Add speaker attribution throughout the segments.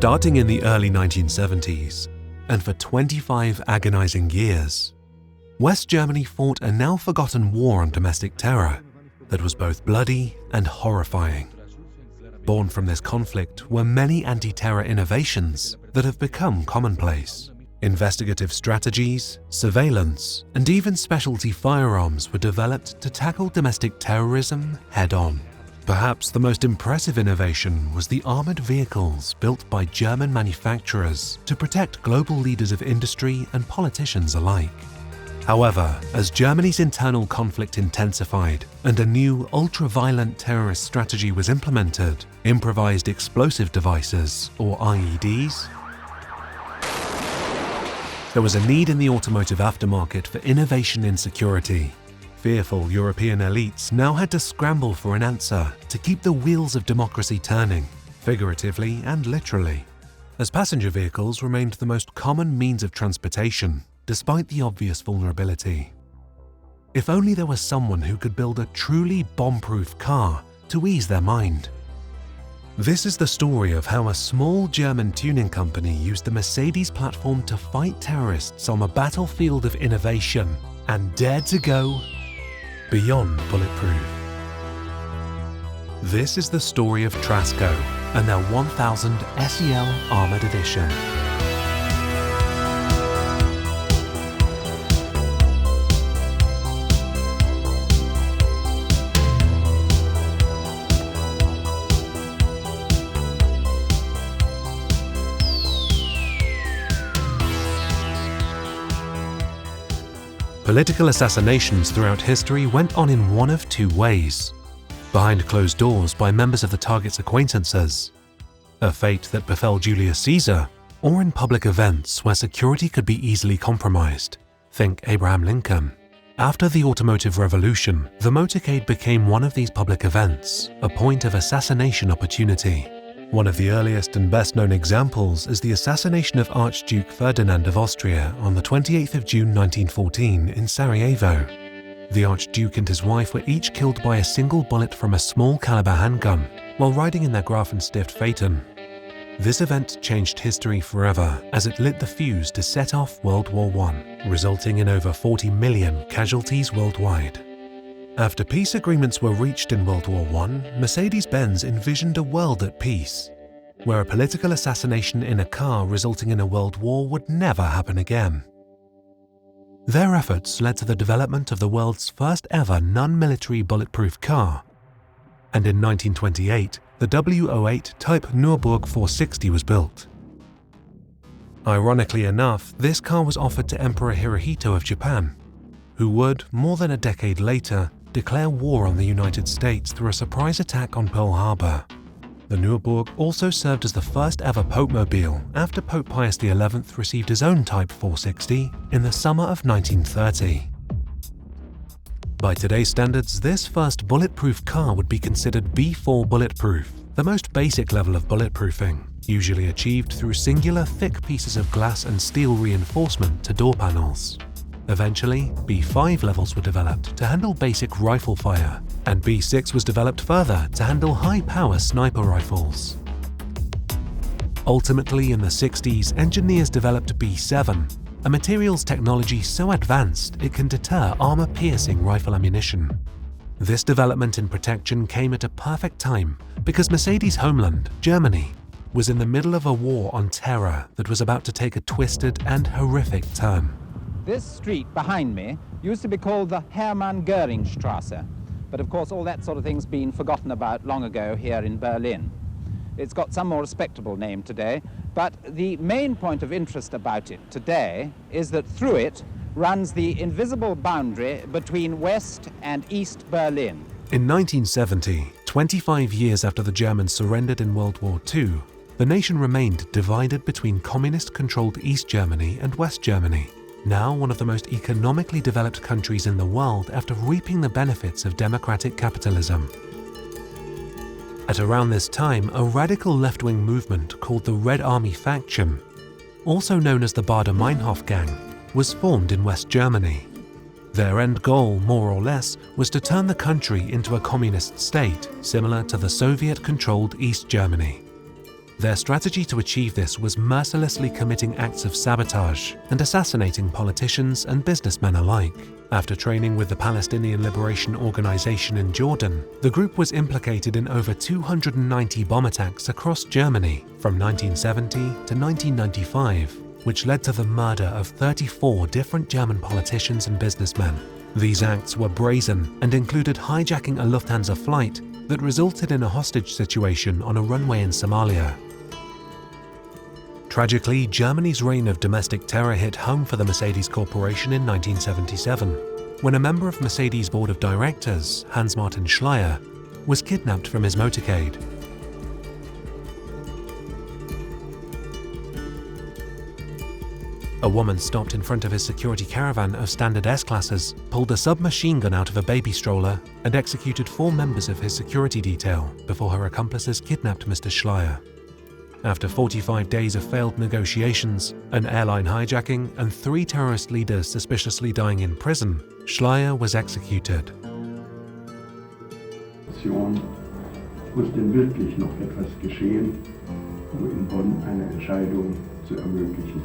Speaker 1: Starting in the early 1970s, and for 25 agonizing years, West Germany fought a now-forgotten war on domestic terror that was both bloody and horrifying. Born from this conflict were many anti-terror innovations that have become commonplace. Investigative strategies, surveillance, and even specialty firearms were developed to tackle domestic terrorism head-on. Perhaps the most impressive innovation was the armored vehicles built by German manufacturers to protect global leaders of industry and politicians alike. However, as Germany's internal conflict intensified and a new ultra-violent terrorist strategy was implemented, improvised explosive devices, or IEDs, there was a need in the automotive aftermarket for innovation in security. Fearful European elites now had to scramble for an answer to keep the wheels of democracy turning, figuratively and literally, as passenger vehicles remained the most common means of transportation, despite the obvious vulnerability. If only there was someone who could build a truly bomb-proof car to ease their mind. This is the story of how a small German tuning company used the Mercedes platform to fight terrorists on a battlefield of innovation and dared to go beyond bulletproof. This is the story of Trasco and their 1000 SEL Armored Edition. Political assassinations throughout history went on in one of two ways: behind closed doors by members of the target's acquaintances, a fate that befell Julius Caesar, or in public events where security could be easily compromised. Think Abraham Lincoln. After the automotive revolution, the motorcade became one of these public events, a point of assassination opportunity. One of the earliest and best-known examples is the assassination of Archduke Ferdinand of Austria on the 28th of June 1914 in Sarajevo. The Archduke and his wife were each killed by a single bullet from a small-caliber handgun while riding in their Grafenstift Phaeton. This event changed history forever as it lit the fuse to set off World War I, resulting in over 40 million casualties worldwide. After peace agreements were reached in World War I, Mercedes-Benz envisioned a world at peace, where a political assassination in a car resulting in a world war would never happen again. Their efforts led to the development of the world's first ever non-military bulletproof car, and in 1928, the W08 Type Nürburg 460 was built. Ironically enough, this car was offered to Emperor Hirohito of Japan, who would, more than a decade later, declare war on the United States through a surprise attack on Pearl Harbor. The Nürburg also served as the first ever Popemobile after Pope Pius XI received his own Type 460 in the summer of 1930. By today's standards, this first bulletproof car would be considered B4 bulletproof, the most basic level of bulletproofing, usually achieved through singular thick pieces of glass and steel reinforcement to door panels. Eventually, B5 levels were developed to handle basic rifle fire, and B6 was developed further to handle high-power sniper rifles. Ultimately, in the 60s, engineers developed B7, a materials technology so advanced it can deter armor-piercing rifle ammunition. This development in protection came at a perfect time because Mercedes' homeland, Germany, was in the middle of a war on terror that was about to take a twisted and horrific turn.
Speaker 2: This street behind me used to be called the Hermann-Göring-Straße, but of course all that sort of thing's been forgotten about long ago here in Berlin. It's got some more respectable name today, but the main point of interest about it today is that through it runs the invisible boundary between West and East Berlin.
Speaker 1: In 1970, 25 years after the Germans surrendered in World War II, the nation remained divided between communist-controlled East Germany and West Germany, now one of the most economically developed countries in the world after reaping the benefits of democratic capitalism. At around this time, a radical left-wing movement called the Red Army Faction, also known as the Baader-Meinhof Gang, was formed in West Germany. Their end goal, more or less, was to turn the country into a communist state, similar to the Soviet-controlled East Germany. Their strategy to achieve this was mercilessly committing acts of sabotage and assassinating politicians and businessmen alike. After training with the Palestinian Liberation Organization in Jordan, the group was implicated in over 290 bomb attacks across Germany from 1970 to 1995, which led to the murder of 34 different German politicians and businessmen. These acts were brazen and included hijacking a Lufthansa flight that resulted in a hostage situation on a runway in Somalia. Tragically, Germany's reign of domestic terror hit home for the Mercedes Corporation in 1977, when a member of Mercedes' board of directors, Hans-Martin Schleyer, was kidnapped from his motorcade. A woman stopped in front of his security caravan of standard S-classes, pulled a submachine gun out of a baby stroller, and executed 4 members of his security detail before her accomplices kidnapped Mr. Schleyer. After 45 days of failed negotiations, an airline hijacking, and 3 terrorist leaders suspiciously dying in prison, Schleyer was executed.
Speaker 3: Muss denn wirklich noch etwas geschehen, in Bonn eine Entscheidung zu ermöglichen?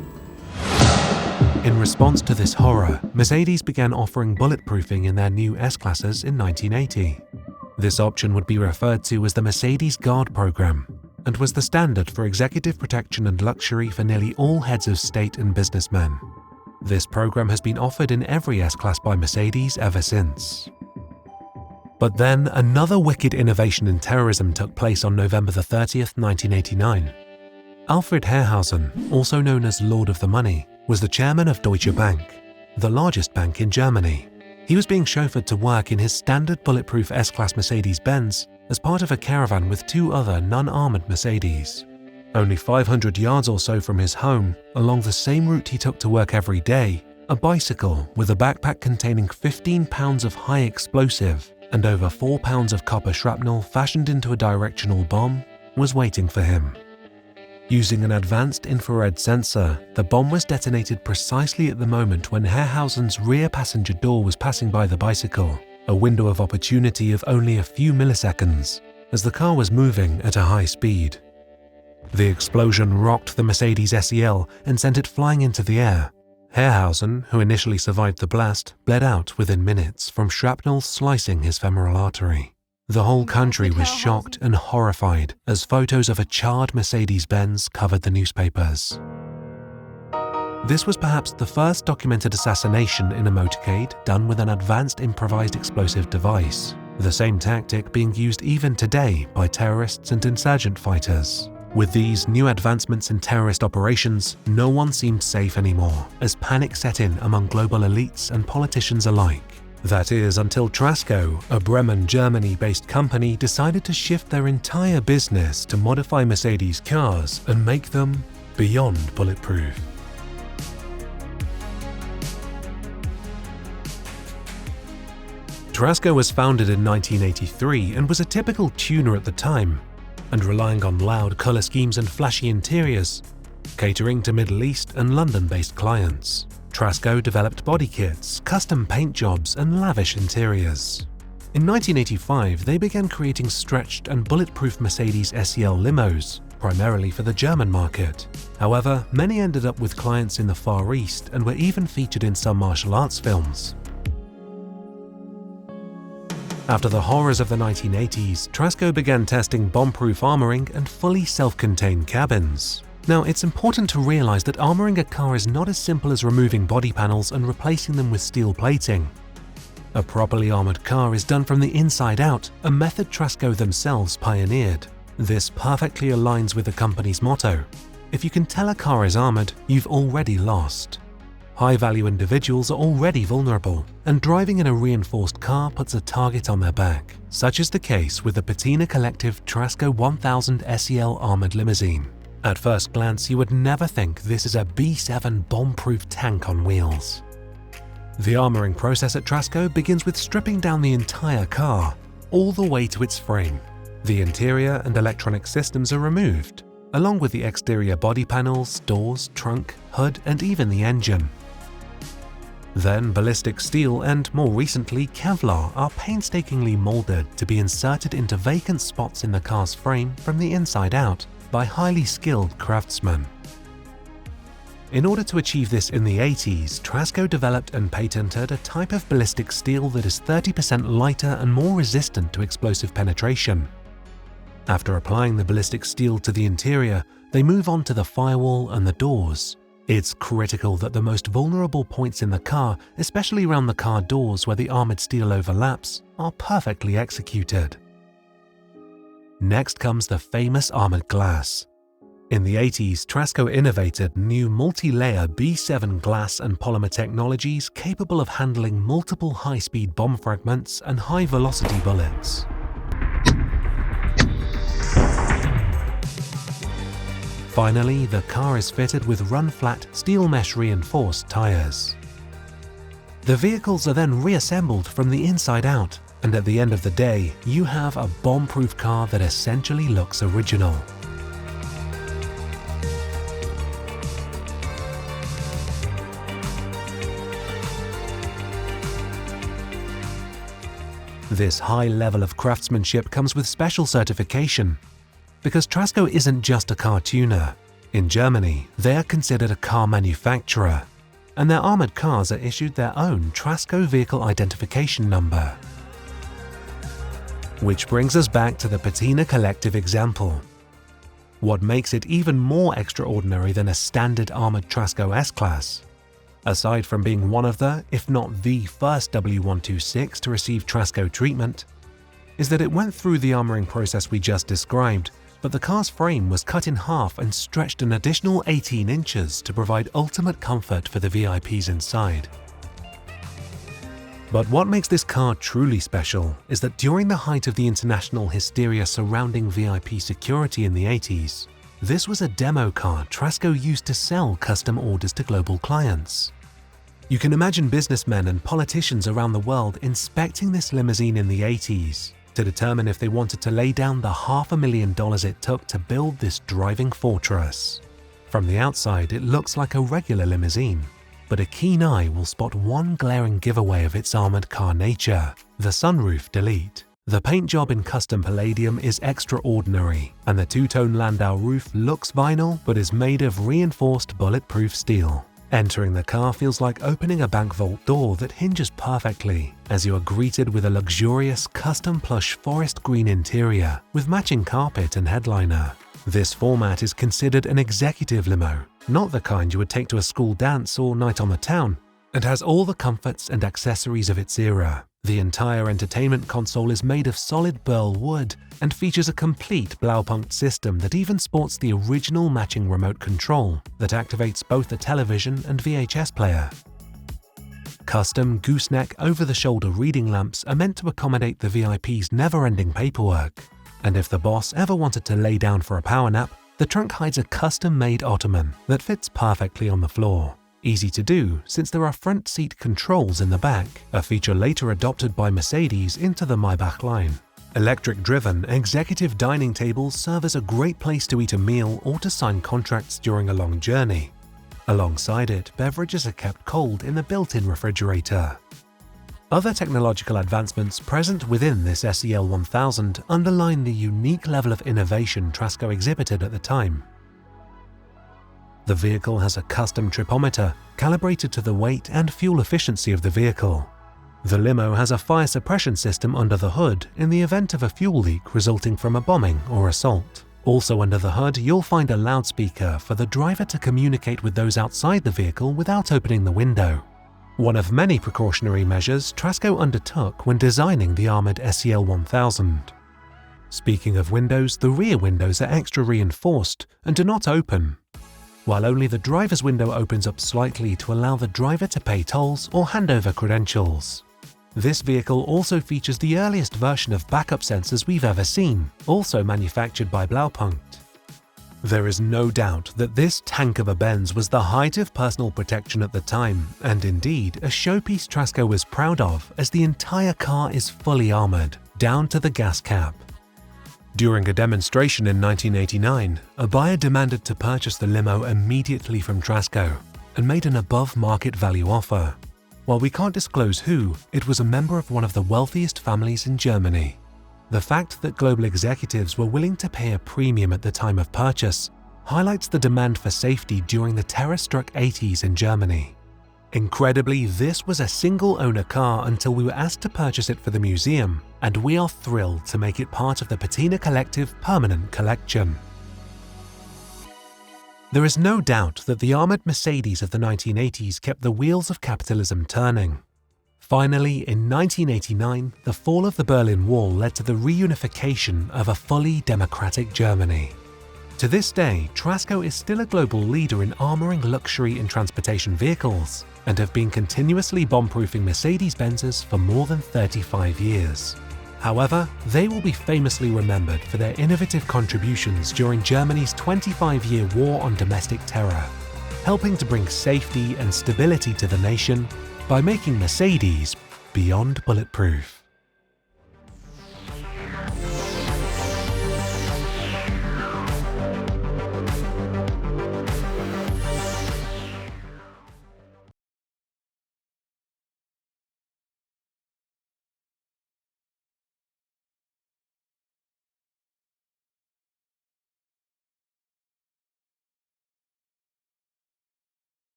Speaker 1: In response to this horror, Mercedes began offering bulletproofing in their new S-classes in 1980. This option would be referred to as the Mercedes Guard program, and was the standard for executive protection and luxury for nearly all heads of state and businessmen. This program has been offered in every S-Class by Mercedes ever since. But then, another wicked innovation in terrorism took place on November 30th, 1989. Alfred Hausen, also known as Lord of the Money, was the chairman of Deutsche Bank, the largest bank in Germany. He was being chauffeured to work in his standard bulletproof S-Class Mercedes-Benz as part of a caravan with 2 other non-armored Mercedes. Only 500 yards or so from his home, along the same route he took to work every day, a bicycle with a backpack containing 15 pounds of high explosive and over 4 pounds of copper shrapnel fashioned into a directional bomb was waiting for him. Using an advanced infrared sensor, the bomb was detonated precisely at the moment when Hausen's rear passenger door was passing by the bicycle, a window of opportunity of only a few milliseconds, as the car was moving at a high speed. The explosion rocked the Mercedes SEL and sent it flying into the air. Hausen, who initially survived the blast, bled out within minutes from shrapnel slicing his femoral artery. The whole country was shocked and horrified as photos of a charred Mercedes-Benz covered the newspapers. This was perhaps the first documented assassination in a motorcade done with an advanced improvised explosive device, the same tactic being used even today by terrorists and insurgent fighters. With these new advancements in terrorist operations, no one seemed safe anymore, as panic set in among global elites and politicians alike. That is, until Trasco, a Bremen, Germany-based company, decided to shift their entire business to modify Mercedes cars and make them beyond bulletproof. Trasco was founded in 1983 and was a typical tuner at the time, and relying on loud colour schemes and flashy interiors, catering to Middle East and London-based clients. Trasco developed body kits, custom paint jobs, and lavish interiors. In 1985, they began creating stretched and bulletproof Mercedes SEL limos, primarily for the German market. However, many ended up with clients in the Far East and were even featured in some martial arts films. After the horrors of the 1980s, Trasco began testing bomb-proof armoring and fully self-contained cabins. Now, it's important to realize that armoring a car is not as simple as removing body panels and replacing them with steel plating. A properly armored car is done from the inside out, a method Trasco themselves pioneered. This perfectly aligns with the company's motto: if you can tell a car is armored, you've already lost. High-value individuals are already vulnerable, and driving in a reinforced car puts a target on their back. Such is the case with the Patina Collective Trasco 1000 SEL armored limousine. At first glance, you would never think this is a B7 bomb-proof tank on wheels. The armoring process at Trasco begins with stripping down the entire car, all the way to its frame. The interior and electronic systems are removed, along with the exterior body panels, doors, trunk, hood, and even the engine. Then ballistic steel and, more recently, Kevlar are painstakingly molded to be inserted into vacant spots in the car's frame from the inside out, by highly skilled craftsmen. In order to achieve this in the 80s, Trasco developed and patented a type of ballistic steel that is 30% lighter and more resistant to explosive penetration. After applying the ballistic steel to the interior, they move on to the firewall and the doors. It's critical that the most vulnerable points in the car, especially around the car doors where the armored steel overlaps, are perfectly executed. Next comes the famous armored glass. In the 80s, Trasco innovated new multi-layer B7 glass and polymer technologies capable of handling multiple high-speed bomb fragments and high-velocity bullets. Finally, the car is fitted with run-flat steel mesh reinforced tires. The vehicles are then reassembled from the inside out, and at the end of the day, you have a bomb-proof car that essentially looks original. This high level of craftsmanship comes with special certification. Because Trasco isn't just a car tuner. In Germany, they are considered a car manufacturer, and their armored cars are issued their own Trasco Vehicle Identification Number. Which brings us back to the Patina Collective example. What makes it even more extraordinary than a standard armored Trasco S-Class, aside from being one of the, if not the first W126 to receive Trasco treatment, is that it went through the armoring process we just described, but the car's frame was cut in half and stretched an additional 18 inches to provide ultimate comfort for the VIPs inside. But what makes this car truly special is that during the height of the international hysteria surrounding VIP security in the 80s, this was a demo car Trasco used to sell custom orders to global clients. You can imagine businessmen and politicians around the world inspecting this limousine in the 80s to determine if they wanted to lay down the $500,000 it took to build this driving fortress. From the outside, it looks like a regular limousine, but a keen eye will spot one glaring giveaway of its armored car nature: the sunroof delete. The paint job in custom palladium is extraordinary, and the two-tone landau roof looks vinyl but is made of reinforced bulletproof steel. Entering the car feels like opening a bank vault door that hinges perfectly, as you are greeted with a luxurious custom plush forest green interior with matching carpet and headliner. This format is considered an executive limo, not the kind you would take to a school dance or night on the town, and has all the comforts and accessories of its era. The entire entertainment console is made of solid burl wood and features a complete Blaupunkt system that even sports the original matching remote control that activates both the television and VHS player. Custom gooseneck over-the-shoulder reading lamps are meant to accommodate the VIP's never-ending paperwork, and if the boss ever wanted to lay down for a power nap, the trunk hides a custom-made ottoman that fits perfectly on the floor. Easy to do since there are front seat controls in the back, a feature later adopted by Mercedes into the Maybach line. Electric-driven executive dining tables serve as a great place to eat a meal or to sign contracts during a long journey. Alongside it, beverages are kept cold in the built-in refrigerator. Other technological advancements present within this SEL 1000 underline the unique level of innovation Trasco exhibited at the time. The vehicle has a custom tripometer calibrated to the weight and fuel efficiency of the vehicle. The limo has a fire suppression system under the hood in the event of a fuel leak resulting from a bombing or assault. Also under the hood, you'll find a loudspeaker for the driver to communicate with those outside the vehicle without opening the window. One of many precautionary measures Trasco undertook when designing the armored SEL 1000. Speaking of windows, the rear windows are extra reinforced and do not open, while only the driver's window opens up slightly to allow the driver to pay tolls or hand over credentials. This vehicle also features the earliest version of backup sensors we've ever seen, also manufactured by Blaupunkt. There is no doubt that this tank of a Benz was the height of personal protection at the time, and indeed a showpiece Trasco was proud of, as the entire car is fully armored, down to the gas cap. During a demonstration in 1989, a buyer demanded to purchase the limo immediately from Trasco and made an above-market value offer. While we can't disclose who, it was a member of one of the wealthiest families in Germany. The fact that global executives were willing to pay a premium at the time of purchase highlights the demand for safety during the terror-struck 80s in Germany. Incredibly, this was a single-owner car until we were asked to purchase it for the museum, and we are thrilled to make it part of the Patina Collective permanent collection. There is no doubt that the armoured Mercedes of the 1980s kept the wheels of capitalism turning. Finally, in 1989, the fall of the Berlin Wall led to the reunification of a fully democratic Germany. To this day, Trasco is still a global leader in armouring luxury and transportation vehicles, and have been continuously bomb-proofing Mercedes-Benzes for more than 35 years. However, they will be famously remembered for their innovative contributions during Germany's 25-year war on domestic terror, helping to bring safety and stability to the nation by making Mercedes beyond bulletproof.